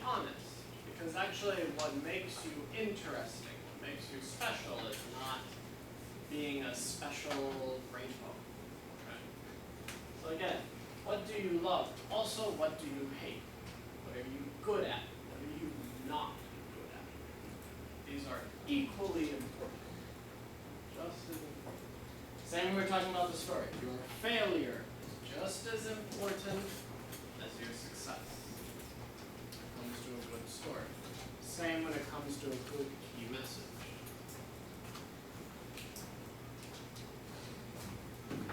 honest, because actually what makes you interesting, what makes you special is not being a special rainbow. Okay? So again, what do you love? Also, what do you hate? What are you good at? What are you not good at? These are equally important. Just as important. Same when we're talking about the story. Your failure is just as important as your success when it comes to a good story. Same when it comes to a good key message.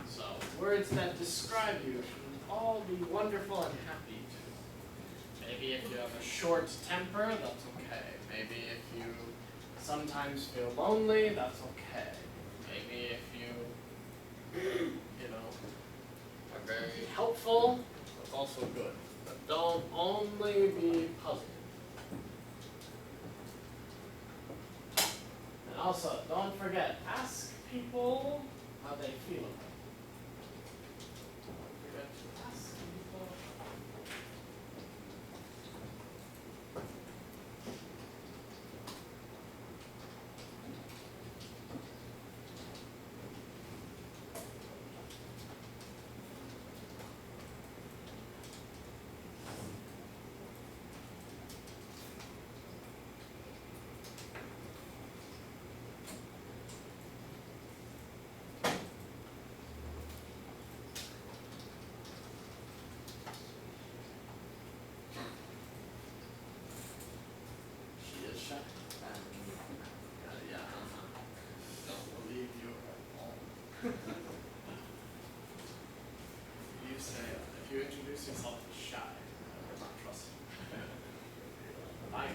So, words that describe you should all be wonderful and happy too. Maybe if you have a short temper, that's okay. Maybe if you sometimes feel lonely, that's okay. Maybe if you are very helpful, that's also good. But don't only be positive. And also, don't forget, ask people how they feel about it. Don't forget to ask people. She is shy. Don't believe you at all. You say, if you introduce yourself as shy, I will not trust you. Liar.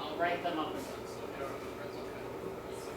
I'll write them up again, so if you don't remember, it's okay.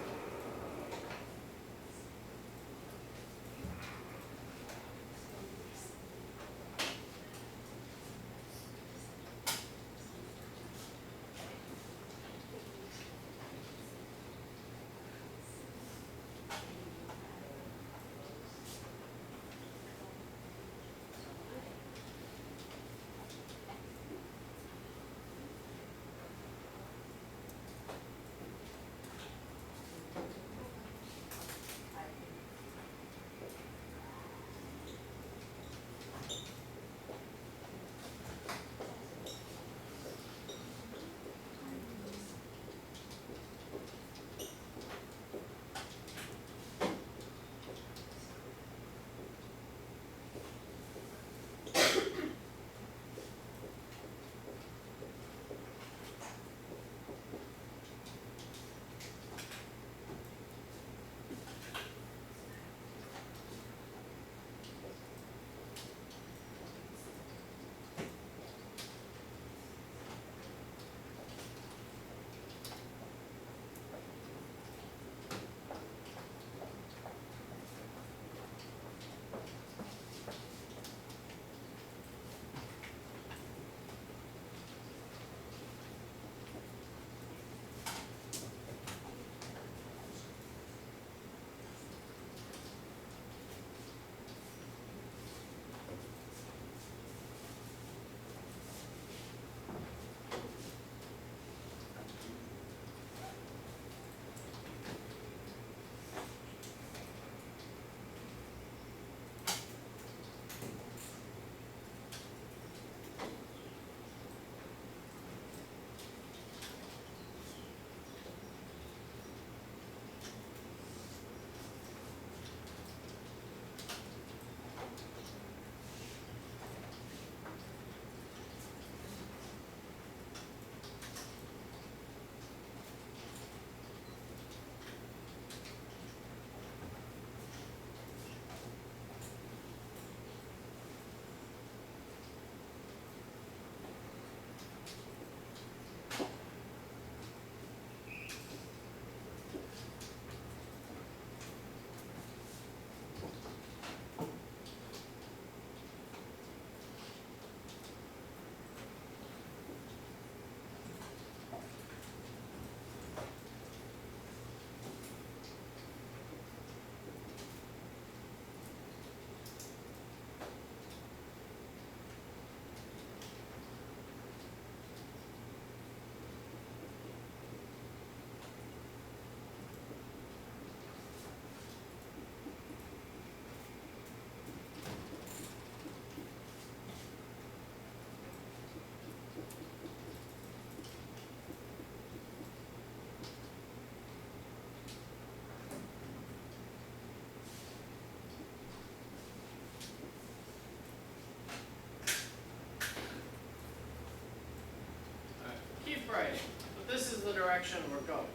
direction we're going.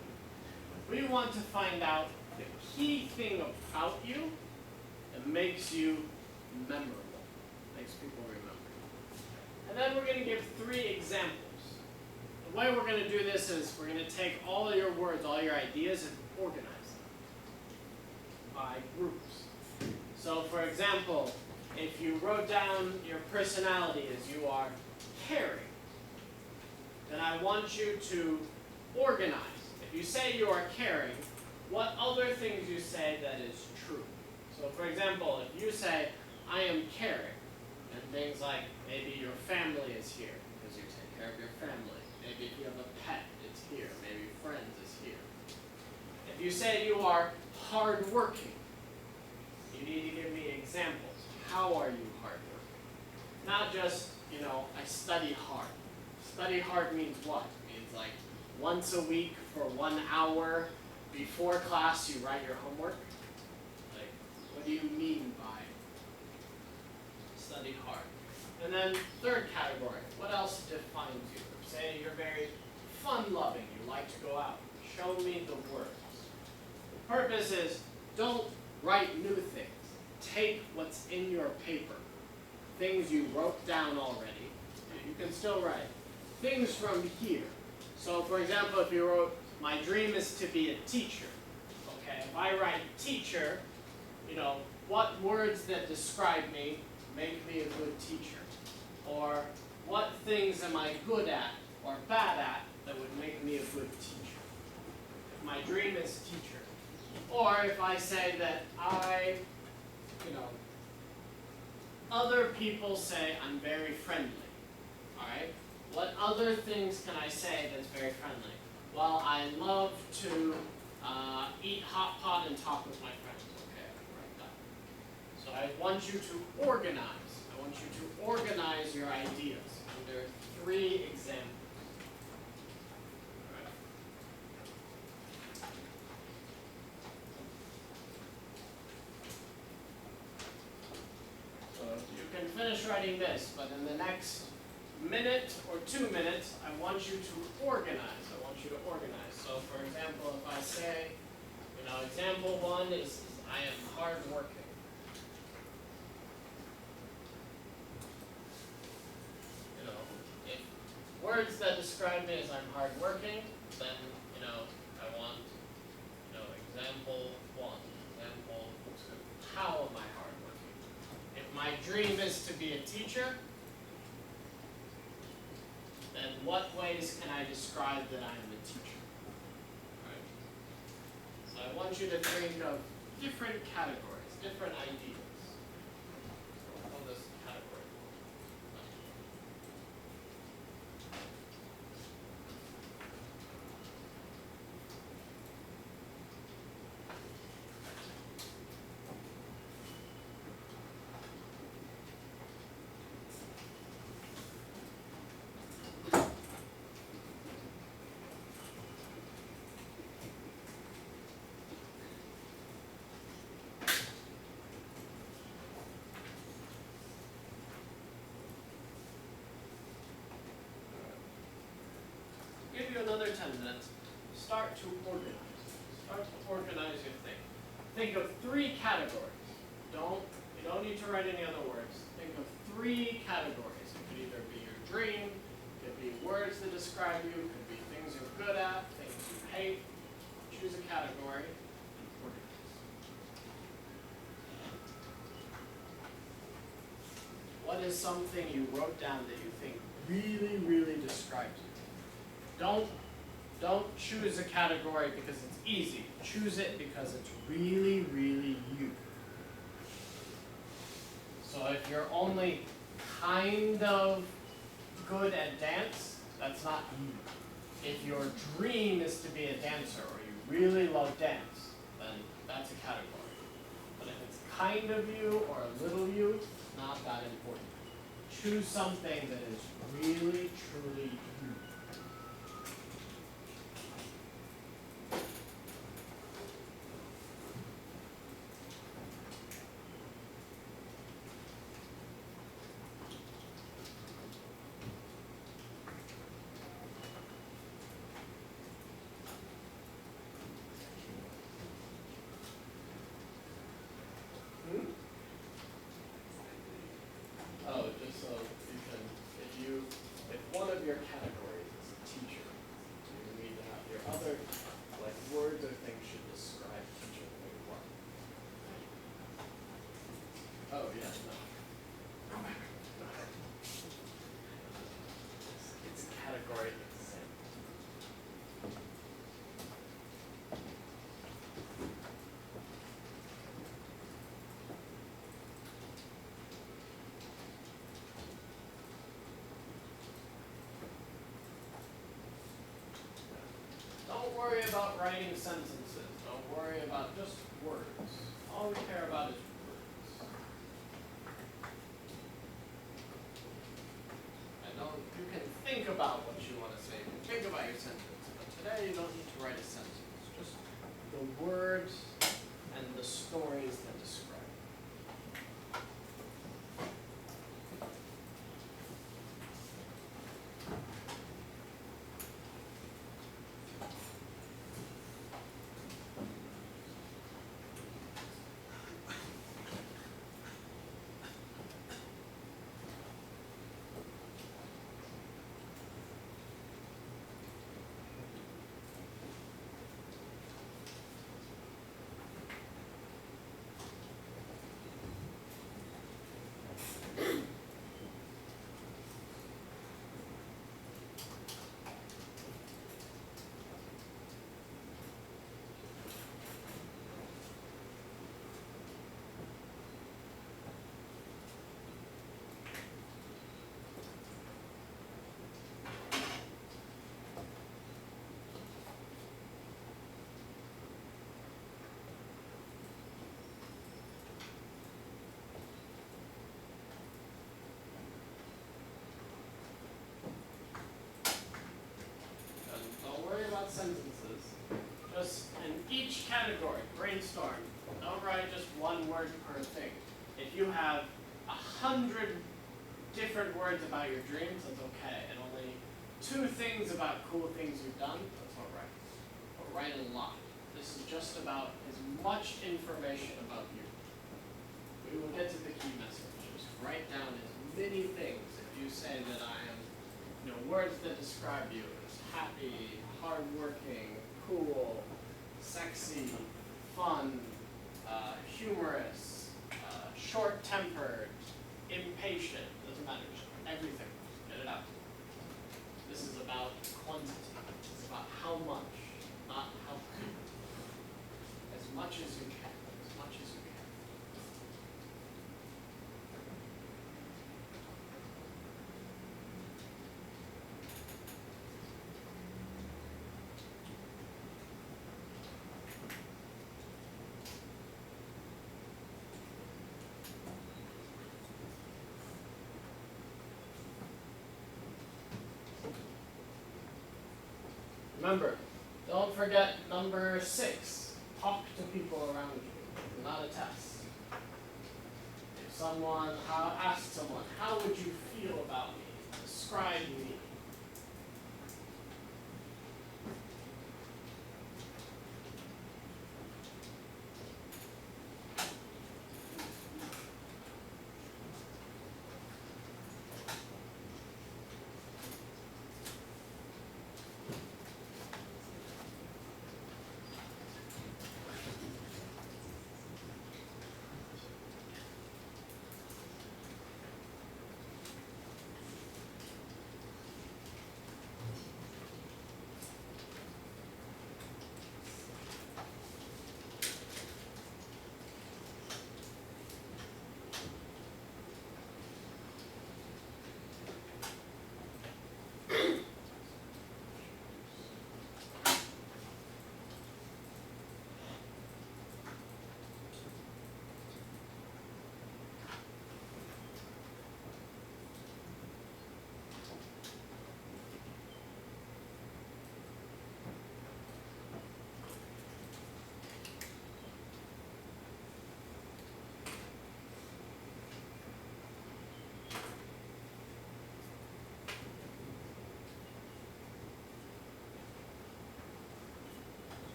We want to find out the key thing about you that makes you memorable, makes people remember you. And then we're going to give 3 examples. The way we're going to do this is we're going to take all of your words, all your ideas, and organize them by groups. So for example, if you wrote down your personality as you are caring, then I want you to organize. If you say you are caring, what other things you say that is true. So for example, if you say, I am caring, and things like maybe your family is here, because you take care of your family. Maybe if you have a pet, it's here. Maybe friends is here. If you say you are hardworking, you need to give me examples. How are you hardworking? Not just, I study hard. Study hard means what? It means like once a week for 1 hour before class you write your homework? Like, what do you mean by study hard? And then 3rd category, what else defines you? Say you're very fun-loving, you like to go out. Show me the words. The purpose is, don't write new things. Take what's in your paper. Things you wrote down already. You can still write. Things from here. So for example, if you wrote, my dream is to be a teacher. Okay, if I write teacher, what words that describe me make me a good teacher? Or what things am I good at or bad at that would make me a good teacher? If my dream is teacher. Or if I say that other people say I'm very friendly. Alright? What other things can I say that's very friendly? Well, I love to eat hot pot and talk with my friends. Okay, I can write that. So I want you to organize. I want you to organize your ideas under 3 examples. All right. So you can finish writing this, but in the next minute or 2 minutes, I want you to organize. I want you to organize. So for example, if I say, example 1 is I am hardworking. If words that describe me as I'm hardworking, then, I want, example 1, example 2. How am I hardworking? If my dream is to be a teacher, then what ways can I describe that I am a teacher? Right? So I want you to think of different categories, different ideas. So we'll call this category. Give you another 10 minutes. Start to organize. Start to organize your thing. Think of 3 categories. You don't need to write any other words. Think of 3 categories. It could either be your dream, it could be words that describe you, it could be things you're good at, things you hate. Choose a category and organize. What is something you wrote down that you think really, really describes you? Don't choose a category because it's easy. Choose it because it's really, really you. So if you're only kind of good at dance, that's not you. If your dream is to be a dancer or you really love dance, then that's a category. But if it's kind of you or a little you, not that important. Choose something that is really, truly you. of your categories as a teacher, you need to have your other, like, words or things should describe teacher like what? Oh, yeah, no. It's a category that's the same. Don't worry about writing sentences. Don't worry about just words. All we care about is words. And you can think about what you want to say. You can think about your sentence. But today you don't need to write a sentence. Just the words and the stories that describe. Sentences. Just in each category, brainstorm. Don't write just one word per thing. If you have 100 different words about your dreams, that's okay. And only 2 things about cool things you've done, that's all right. But write a lot. This is just about as much information about you. We will get to the key message. Just write down as many things. If you say that I am, words that describe you as happy, hardworking, cool, sexy, fun, humorous, short-tempered, impatient, doesn't matter, just everything, get it out. This is about quantity, it's about how much, not how few. As much as you can, as much as you can. Remember, don't forget number 6. Talk to people around you, not a test. If someone asks someone, how would you feel about me? Describe me.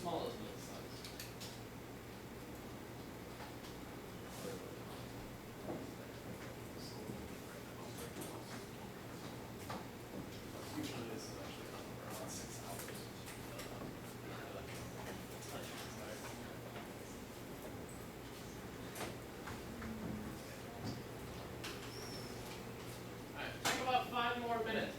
Small is middle size. Usually this is actually on for around 6 hours. Alright, take about 5 more minutes.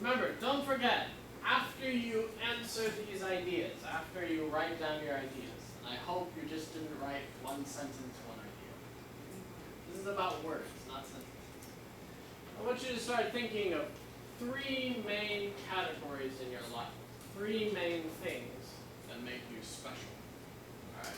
Remember, don't forget, after you answer these ideas, after you write down your ideas, and I hope you just didn't write one sentence, one idea. This is about words, not sentences. I want you to start thinking of 3 main categories in your life. 3 main things that make you special. Alright?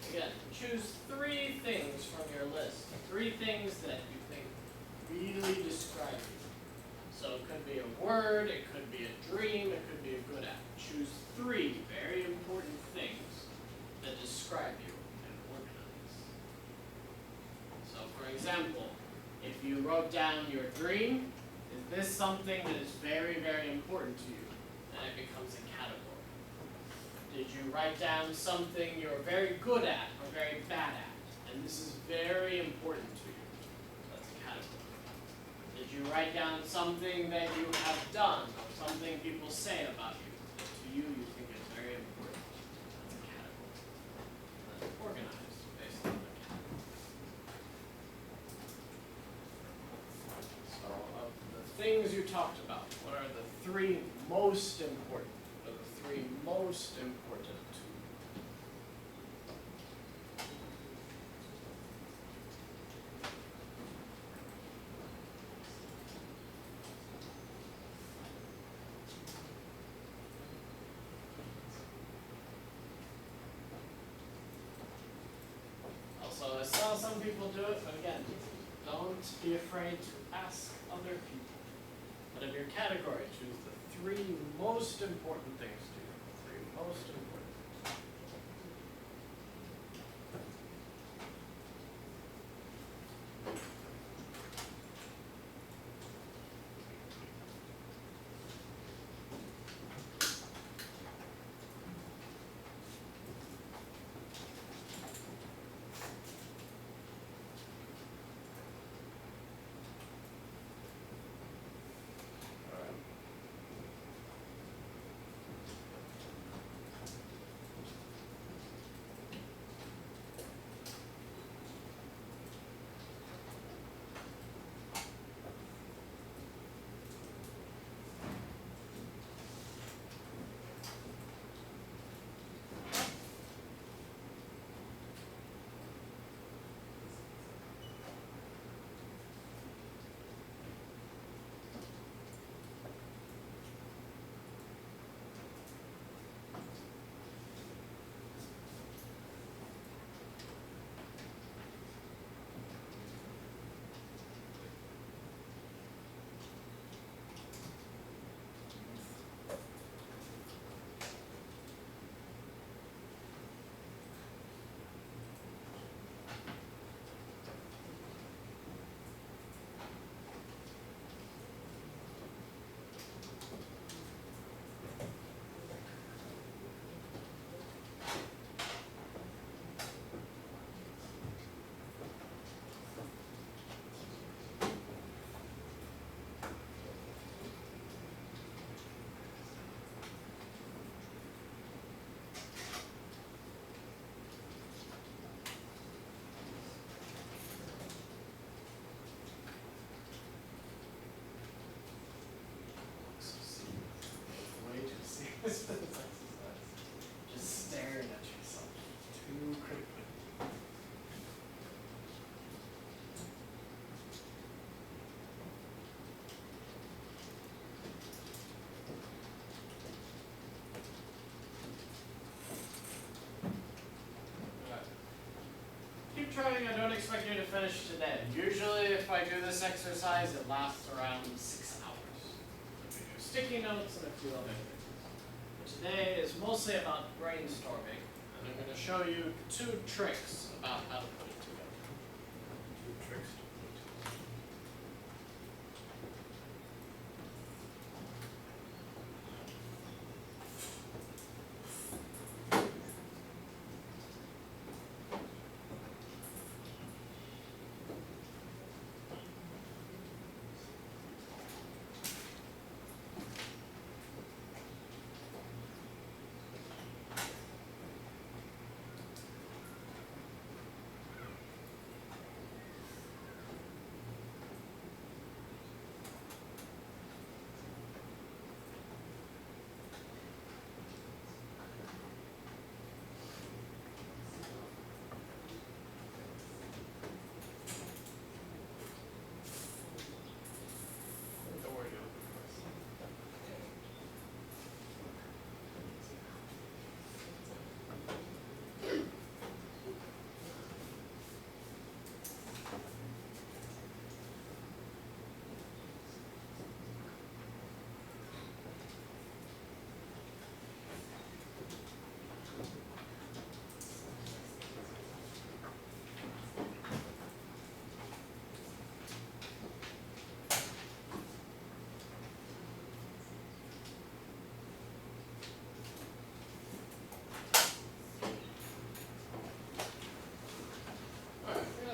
Again, choose 3 things from your list. 3 things that you think really describe you. So it could be a word, it could be a dream, it could be a good act. Choose 3 very important things that describe you and organize. So for example, if you wrote down your dream, is this something that is very, very important to you? Then it becomes a category. Did you write down something you're very good at or very bad at? And this is very important to you. That's a category. Did you write down something that you have done or something people say about you that to you think is very important? That's a category. And then organize based on the category. So of the things you talked about, what are the 3 most important? What are the 3 most important to you? Also, I saw some people do it, but again, don't be afraid to ask other people. But of your category, choose the 3 most important things to you. 3 most important. finished today. Usually if I do this exercise, it lasts around 6 hours. We do sticky notes and a few other things. But today is mostly about brainstorming, and I'm going to show you 2 tricks about how to put it together. 2 tricks to put it together.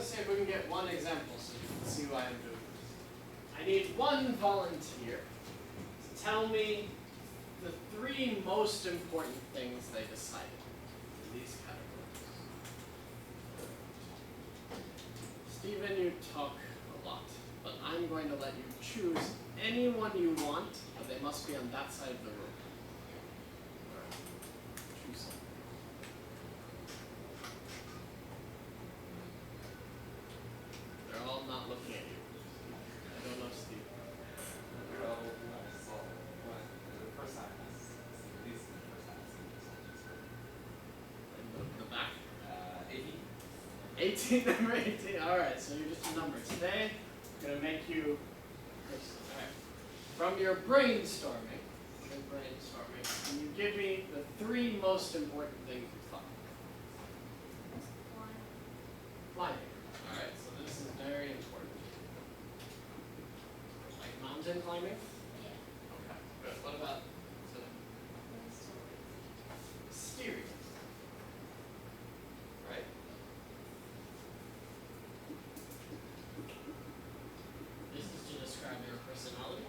See if we can get one example so you can see why I'm doing this. I need one volunteer to tell me the 3 most important things they decided in these categories. Stephen, you talk a lot, but I'm going to let you choose anyone you want, but they must be on that side of the room. Alright, choose someone. They're all not looking at you. I don't know, Steve. Well, so, the first time is, at least the first time is In the back? 18. 18, number 18. Alright, so you're just a number. Today, I'm going to make you alright. From your brainstorming, can you give me the 3 most important things you thought? Climbing. Alright, so this is very important. Like mountain climbing? Okay, good. What about steering? Right? This is to describe your personality?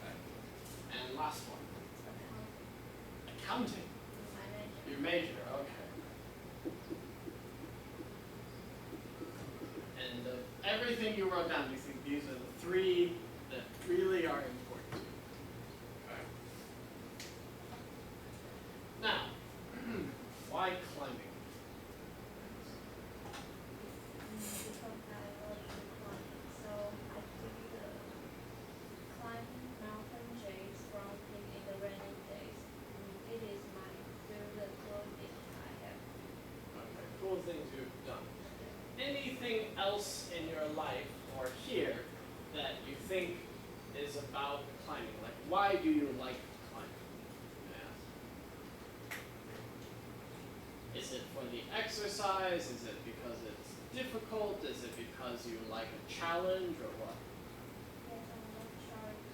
Okay. And last one. Accounting. Your major, okay. And everything you wrote down, do you think these are the 3 that really are important to you? Okay. Now, why climbing? Because I love to climb, so I pick the climbing mountain jays from peak in the rainy days. It is my favorite clothing I have. Okay, cool things you've done. Anything else in your life or here that you think is about climbing? Like, why do you like climbing? Yeah. Is it for the exercise? Is it because it's difficult? Is it because you like a challenge or what? Yes, I love challenge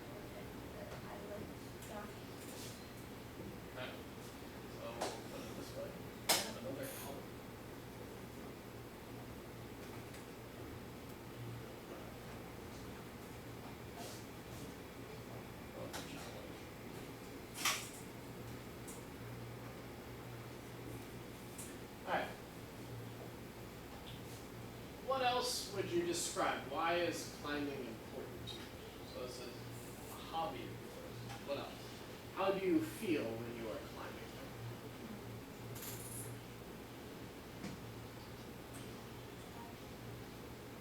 and I love jogging. Okay. So we'll put it this way. I have another color. Oh, it's a challenge. Alright. What else would you describe? Why is climbing important to you? So this is a hobby of yours. What else? How do you feel when you are climbing?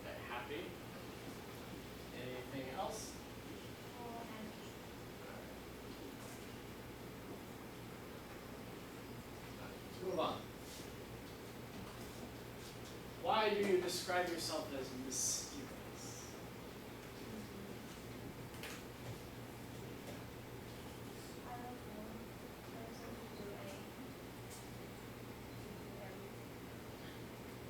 Okay, happy. Anything else? Oh, and Let's move on. Why why do you describe yourself as mysterious? I love one person to do everything.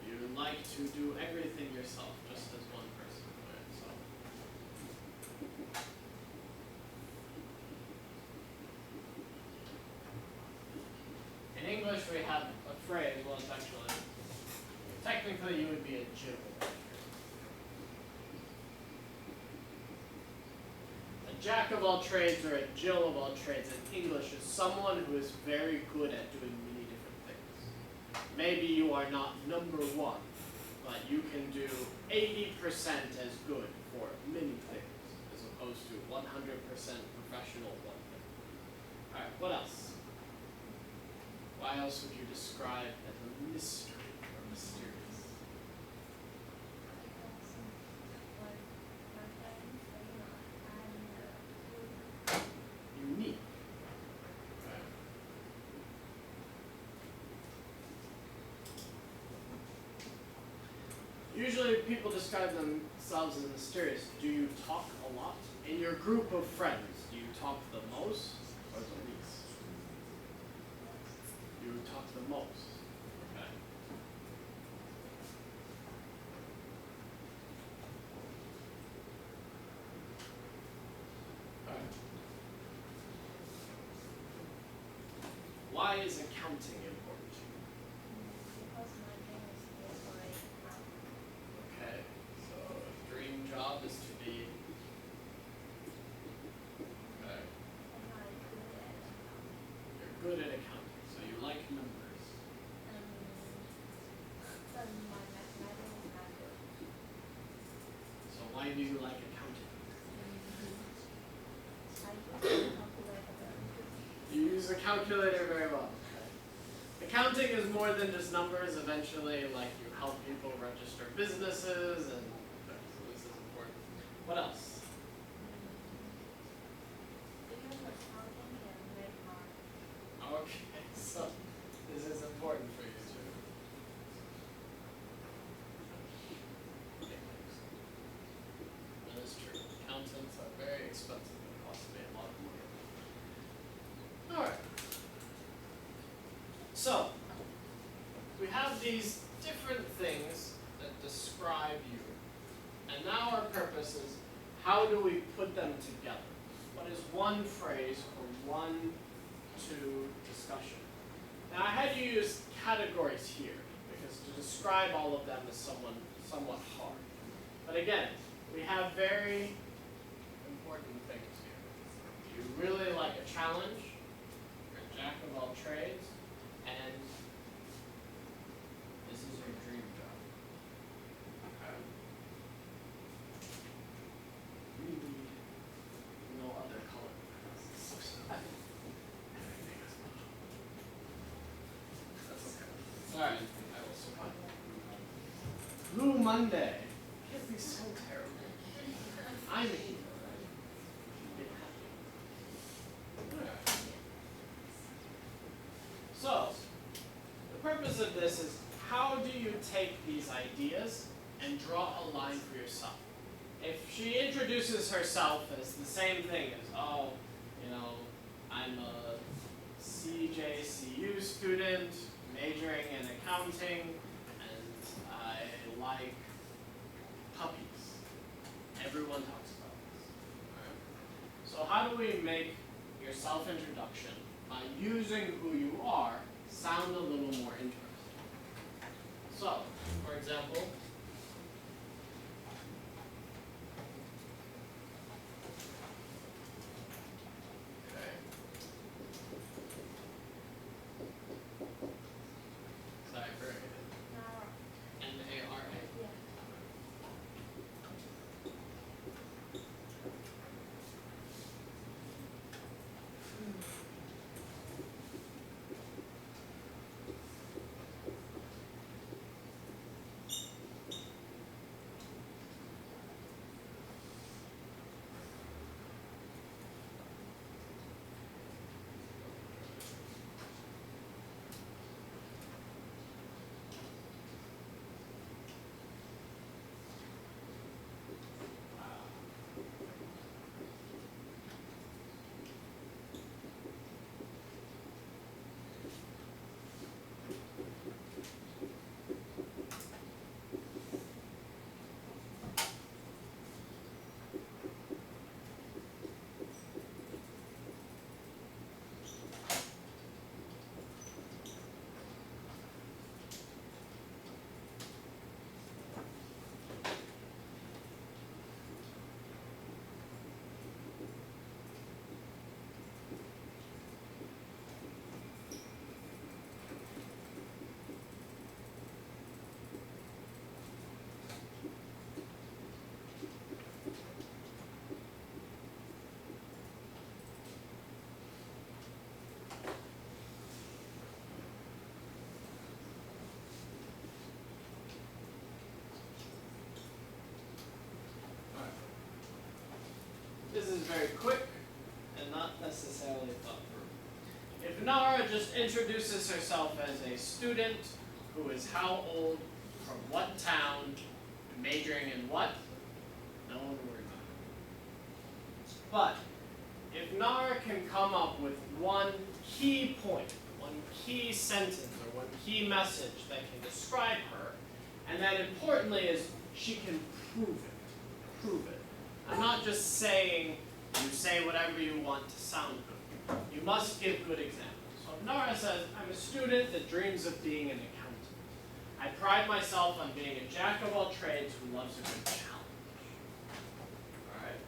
You like to do everything yourself, just as one person. Alright, so. In English, we have a phrase, well, it's actually, technically, you would be a Jill. A jack of all trades or a Jill of all trades in English is someone who is very good at doing many different things. Maybe you are not number one, but you can do 80% as good for many things, as opposed to 100% professional one thing. Alright, what else? Why else would you describe as a mystery or mysterious? Because when my friends say I'm Unique. Right. Usually people describe themselves as mysterious. Do you talk a lot? In your group of friends, do you talk the most or the least? You talk the most. Okay. Alright. Why is accounting important to you? because my dream is to be a great accountant. Okay, so dream job is to be. Okay, And I'm good at accounting. you're good at accounting, so you like numbers. But my mathematics is not good. So why do you like accounting? I use the calculator very good. You use a calculator very well. Okay. Accounting is more than just numbers. Eventually, like you help people register businesses, and okay, so this is important. What else? Because accounting can make money. Okay, so this is important for you too. That is true. Accountants are very expensive and cost me a lot of money. Alright. So, we have these different things that describe you. And now our purpose is, how do we put them together? What is one phrase or one, two discussion? Now I had you use categories here, because to describe all of them is somewhat hard. But again, we have very important things here. You really like a challenge, you're a jack of all trades, and this is your dream job. Okay. Really, no other color. That's okay. Alright, I will survive. Blue Monday. Can't be so terrible. I'm a hero, right? Get happy. Alright. So, the purpose of this is, how do you take these ideas and draw a line for yourself? If she introduces herself as the same thing as, oh, you know, I'm a CJCU student, majoring in accounting, and I like puppies. Everyone talks about this. Alright? So how do we make your self-introduction, by using who you are, sound a little more interesting? So, for example, okay. Sorry, very good. Nara. Nara. Yeah. very quick and not necessarily thought through. If Nara just introduces herself as a student who is how old, from what town, majoring in what, no one will remember. But if Nara can come up with one key point, one key sentence, or one key message that can describe her, and then importantly is she can prove it. Prove it. I'm not just saying you say whatever you want to sound good. You must give good examples. So if Nara says, I'm a student that dreams of being an accountant. I pride myself on being a jack of all trades who loves a good challenge. Alright?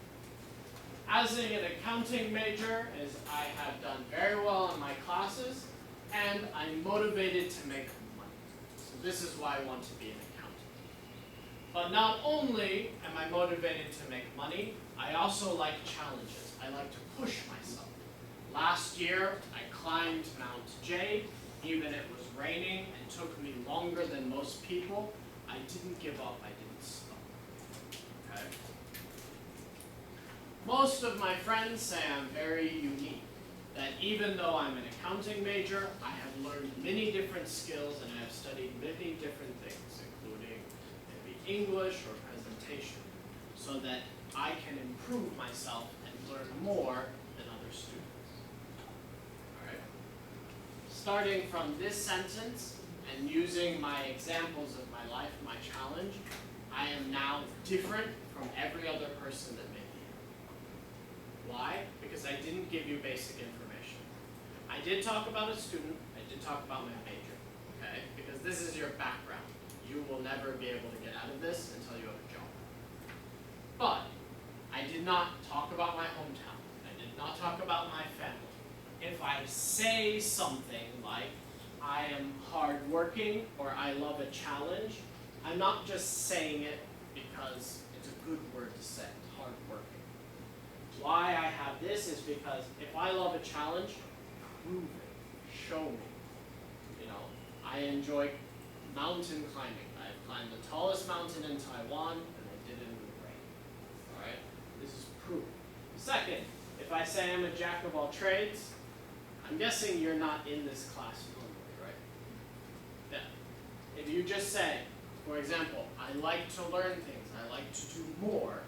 As an accounting major, as I have done very well in my classes, and I'm motivated to make money. So this is why I want to be an accountant. But not only am I motivated to make money, I also like challenges. I like to push myself. Last year, I climbed Mount Jade, even it was raining and took me longer than most people. I didn't give up, I didn't stop. Okay? Most of my friends say I'm very unique, that even though I'm an accounting major, I have learned many different skills and I have studied many different things, including maybe English or presentation, so that I can improve myself and learn more than other students. Alright? Starting from this sentence and using my examples of my life, my challenge, I am now different from every other person that may be here. Why? Because I didn't give you basic information. I did talk about a student, I did talk about my major, okay? Because this is your background. You will never be able to get out of this until you have a job. But I did not talk about my hometown. I did not talk about my family. If I say something like, I am hardworking or I love a challenge, I'm not just saying it because it's a good word to say, hardworking. Why I have this is because if I love a challenge, prove it, show me. You know, I enjoy mountain climbing. I've climbed the tallest mountain in Taiwan and I did it in the rain. Alright? This is proof. Second, if I say I'm a jack of all trades, I'm guessing you're not in this class normally, right? Yeah. If you just say, for example, I like to learn things, I like to do more,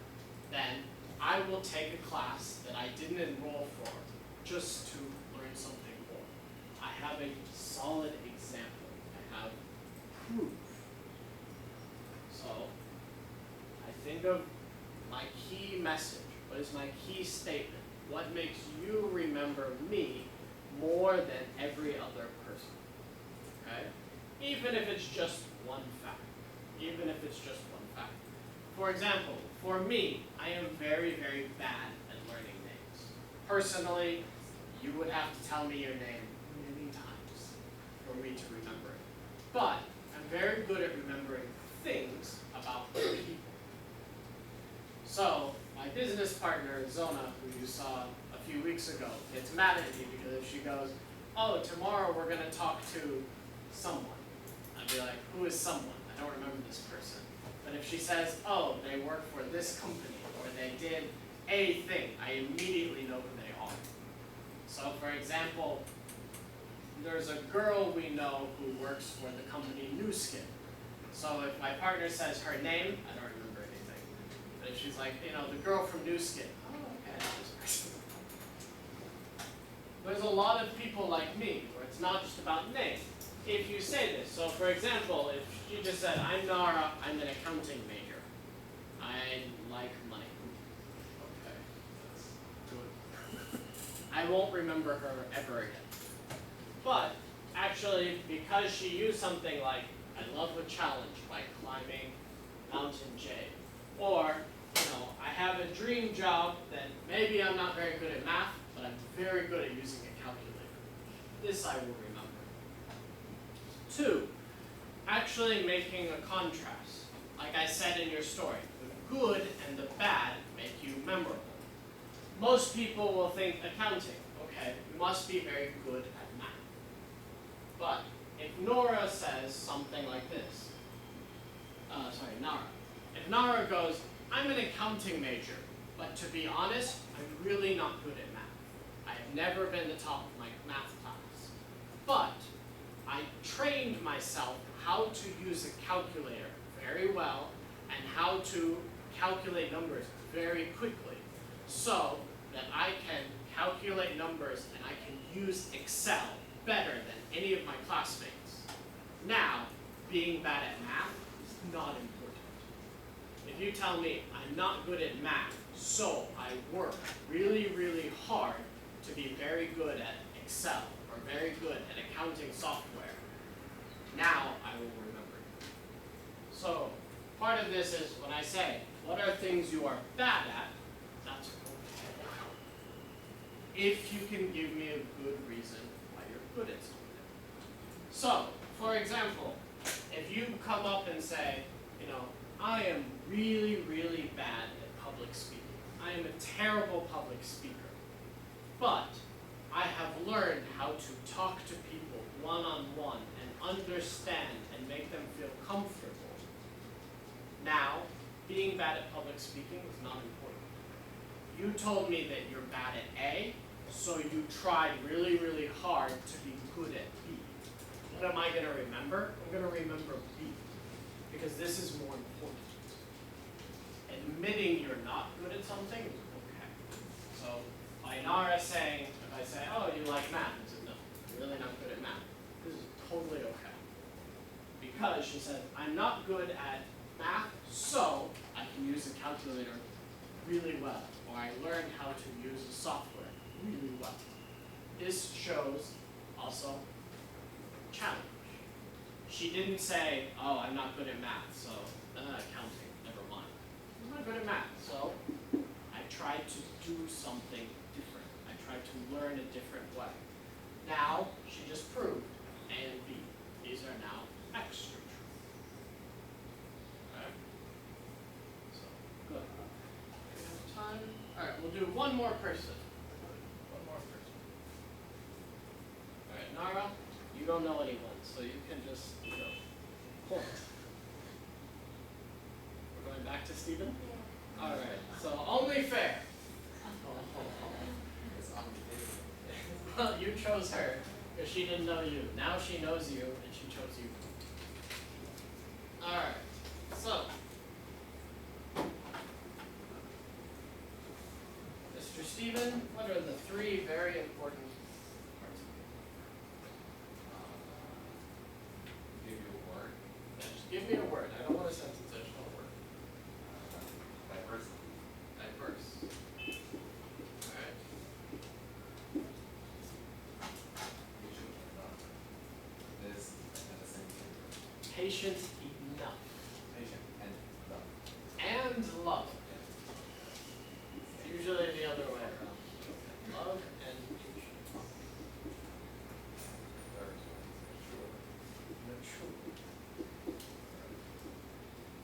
then I will take a class that I didn't enroll for just to learn something more. I have a solid example. I have proof. So, I think of my key message. What is my key statement? What makes you remember me more than every other person? Okay? Even if it's just one fact. Even if it's just one fact. For example, for me, I am very, very bad at learning names. Personally, you would have to tell me your name many times for me to remember it. But I'm very good at remembering things about people. So, my business partner, Zona, who you saw a few weeks ago, gets mad at me because if she goes, oh, tomorrow we're going to talk to someone. I'd be like, who is someone? I don't remember this person. But if she says, oh, they work for this company, or they did a thing, I immediately know who they are. So for example, there's a girl we know who works for the company Nu Skin. So if my partner says her name, I don't remember anything. But if she's like, you know, the girl from Nu Skin, oh, okay, that's this person. There's a lot of people like me, where it's not just about name. If you say this, so for example, if she just said, I'm Nara, I'm an accounting major. I like money. Okay, that's good. I won't remember her ever again. But, actually, because she used something like, I love a challenge by climbing Mountain Jade. Or, you know, I have a dream job that maybe I'm not very good at math, but I'm very good at using a calculator. This I will remember. 2, actually making a contrast. Like I said in your story, the good and the bad make you memorable. Most people will think accounting, okay, you must be very good at math. But if Nora says something like this, Nara. If Nara goes, I'm an accounting major, But to be honest, I'm really not good at math. I have never been the top of my math class. But I trained myself how to use a calculator very well and how to calculate numbers very quickly so that I can calculate numbers and I can use Excel better than any of my classmates. Now, being bad at math is not important. If you tell me I'm not good at math, so I work really, really hard to be very good at Excel or very good at accounting software, now I will remember it. So, part of this is when I say, what are things you are bad at, that's okay. If you can give me a good reason why you're good at something. So, for example, if you come up and say, you know, I am really, really bad at public speaking. I am a terrible public speaker. But I have learned how to talk to people one-on-one and understand and make them feel comfortable. Now, being bad at public speaking is not important. You told me that you're bad at A, so you tried really, really hard to be good at B. What am I going to remember? I'm going to remember B, because this is more important. Admitting you're not good at something is okay. So, Ainara saying, if I say, oh, you like math, I said, no, you're really not good at math. This is totally okay. Because she said, I'm not good at math, so I can use a calculator really well, or I learned how to use a software really well. This shows also challenge. She didn't say, oh, I'm not good at math, so accounting, never mind. I'm not good at math, so I tried to do something different. I tried to learn a different way. Now, she just proved A and B. These are now extra true. Okay? So, good. We have time. All right, we'll do one more person. One more person. All right, Nara, you don't know anyone, so you can just, point. We're going back to Stephen? Yeah. All right, so only fair. It's unbelievable. Well, you chose her because she didn't know you. Now she knows you and she chose you. All right, so Mr. Stephen, what are the three very important parts of it? Give you a word. Yeah, just give me a word. I don't want a sentence, I just want a word. Diversity. Diverse. All right. This at the same time. Patient enough. Patient and love. And love. Usually the other way around. Love and patience. Third one, sure. Mature.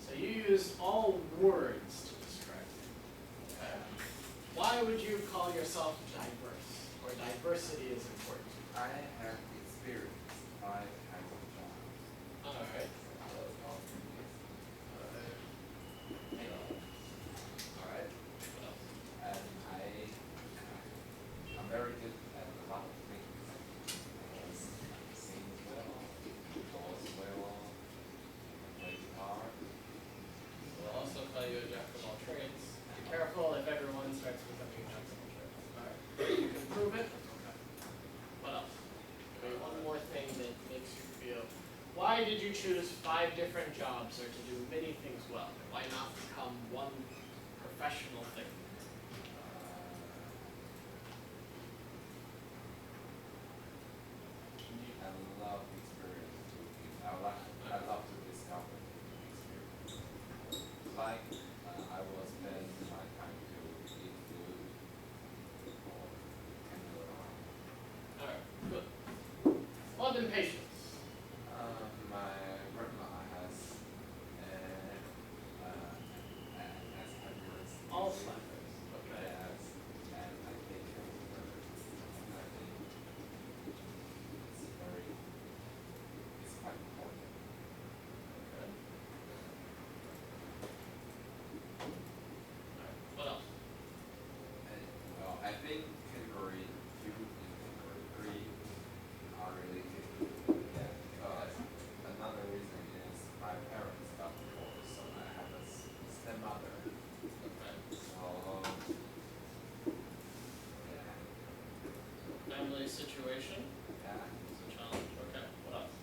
So you use all words to describe it. Okay. Why would you call yourself diverse? Or diversity is important? I have experience. I have a job. Alright. All three years. Alright. What else? And I'm very good at a lot of things. Sing well, draws well, play guitar. We'll also call you a jack of all trades. Be careful if everyone starts becoming a jack of all trades. Alright. You can prove it. Okay. What else? Give me one more thing that makes you feel. Why did you choose 5 different jobs or to do many things well? Why not become one professional thing? I love experience. I love to discover experience. Like I will spend my time to eat food or hang around. Alright, good. Love and patience. My grandma has Alzheimer's. Alzheimer's. Okay. Yes, and I take care of her. And I think it's quite important. Okay. Alright, what else? inspiration. Yeah. It's a challenge. Okay. What else?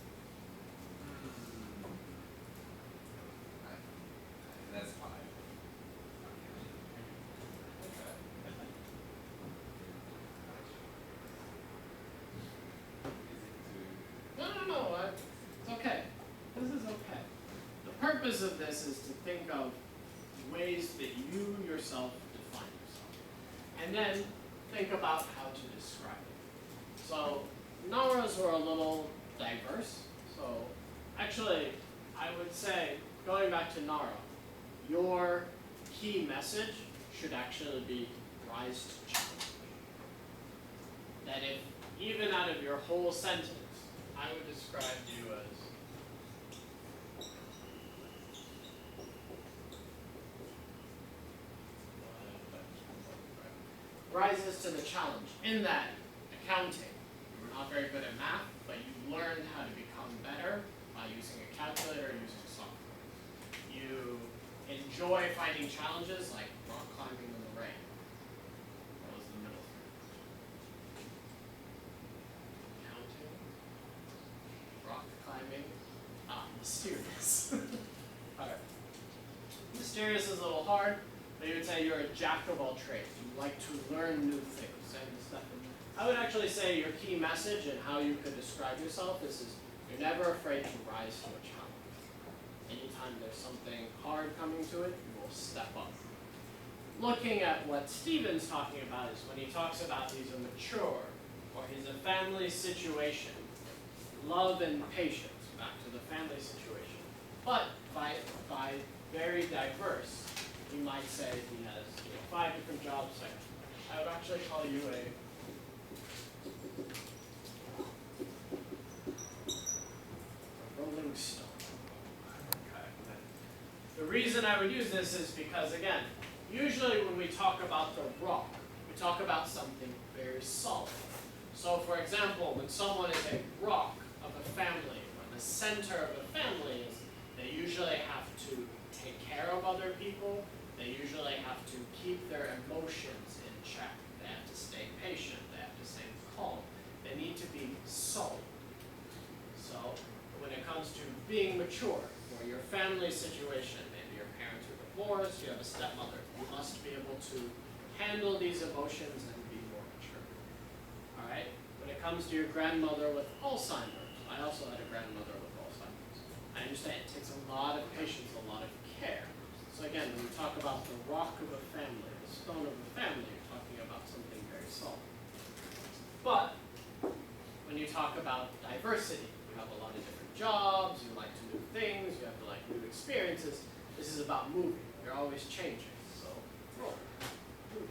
That's fine. No. It's okay. This is okay. The purpose of this is to think of ways that you yourself define yourself. And then think about how to describe it. So Naras were a little diverse. So actually, I would say, going back to Nara, your key message should actually be rise to challenge. That if, even out of your whole sentence, I would describe you as rises to the challenge, in that accounting, you were not very good at math, but you learned how to become better by using a calculator or using software. You enjoy finding challenges like rock climbing in the rain. That was the middle thing. Accounting, rock climbing, mysterious. Alright. Mysterious is a little hard, but you would say you're a jack of all trades. You like to learn new things and stuff. I would actually say your key message and how you could describe yourself is you're never afraid to rise to a challenge. Anytime there's something hard coming to it, you will step up. Looking at what Stephen's talking about is when he talks about he's a mature, or he's a family situation, love and patience, back to the family situation. But by very diverse, you might say he has 5 different jobs. Like, I would actually call you a rolling stone. Okay. The reason I would use this is because, again, usually when we talk about the rock, we talk about something very solid. So, for example, when someone is a rock of a family, or the center of a family is, they usually have to take care of other people. They usually have to keep their emotions in check. They have to stay patient. They have to stay calm. They need to be solid. So when it comes to being mature, or your family situation, maybe your parents are divorced, you have a stepmother, you must be able to handle these emotions and be more mature. Alright? When it comes to your grandmother with Alzheimer's, I also had a grandmother with Alzheimer's. I understand it takes a lot of patience, a lot of care. So again, when we talk about the rock of a family, the stone of a family, you're talking about something very solid. But when you talk about diversity, you have a lot of different jobs, you like to do things, you have to like new experiences. This is about moving. You're always changing. So roll. Moving.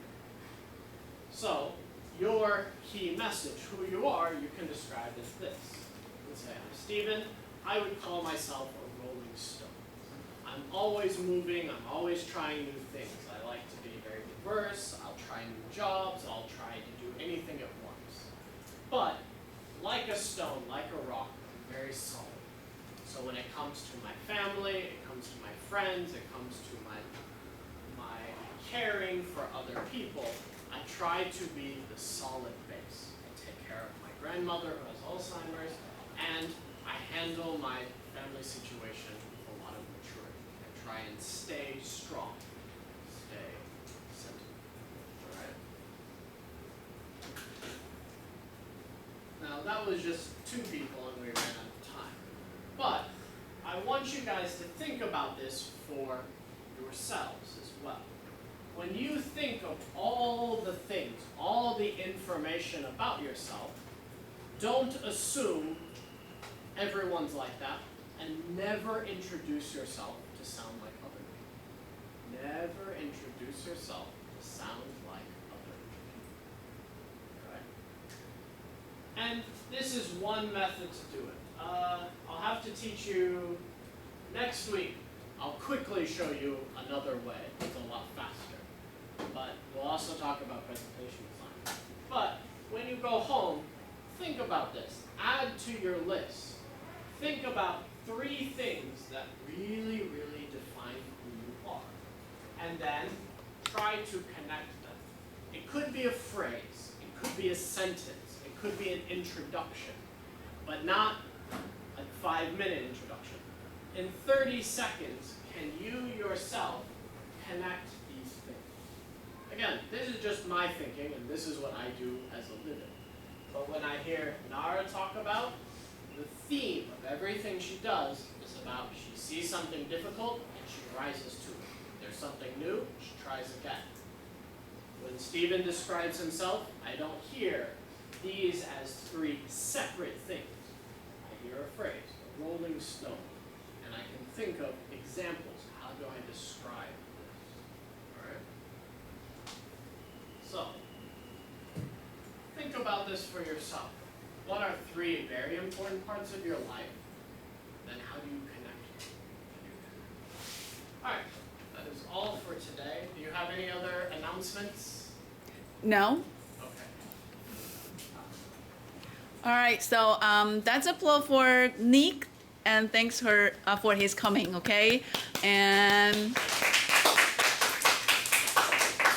So your key message, who you are, you can describe as this. You can say, I'm Stephen. I would call myself a rolling stone. I'm always moving, I'm always trying new things. I like to be very diverse, I'll try new jobs, I'll try to do anything at once. But, like a stone, like a rock, I'm very solid. So when it comes to my family, it comes to my friends, it comes to my caring for other people, I try to be the solid base. I take care of my grandmother who has Alzheimer's, and I handle my family situation with a lot of maturity. I try and stay strong, stay centered. Alright? Now that was just 2 people and we ran out of time. But I want you guys to think about this for yourselves as well. When you think of all the things, all the information about yourself, don't assume everyone's like that, and never introduce yourself to sound like other people. Never introduce yourself to sound like other people. Right? And this is one method to do it. I'll have to teach you next week. I'll quickly show you another way. It's a lot faster. But we'll also talk about presentation design. But when you go home, think about this. Add to your list. Think about 3 things that really, really define who you are. And then try to connect them. It could be a phrase. It could be a sentence. It could be an introduction, but not a 5-minute introduction. In 30 seconds, can you yourself connect these things? Again, this is just my thinking, and this is what I do as a living. But when I hear Nara talk about, the theme of everything she does is about she sees something difficult and she rises to it. If there's something new, she tries again. When Stephen describes himself, I don't hear these as 3 separate things. I hear a phrase, a rolling stone, and I can think of examples. How do I describe this? All right? So, think about this for yourself. What are 3 very important parts of your life? Then how do you connect? All right, that is all for today. Do you have any other announcements? No? Okay. All right, so that's applause for Nick, and thanks for his coming, okay? And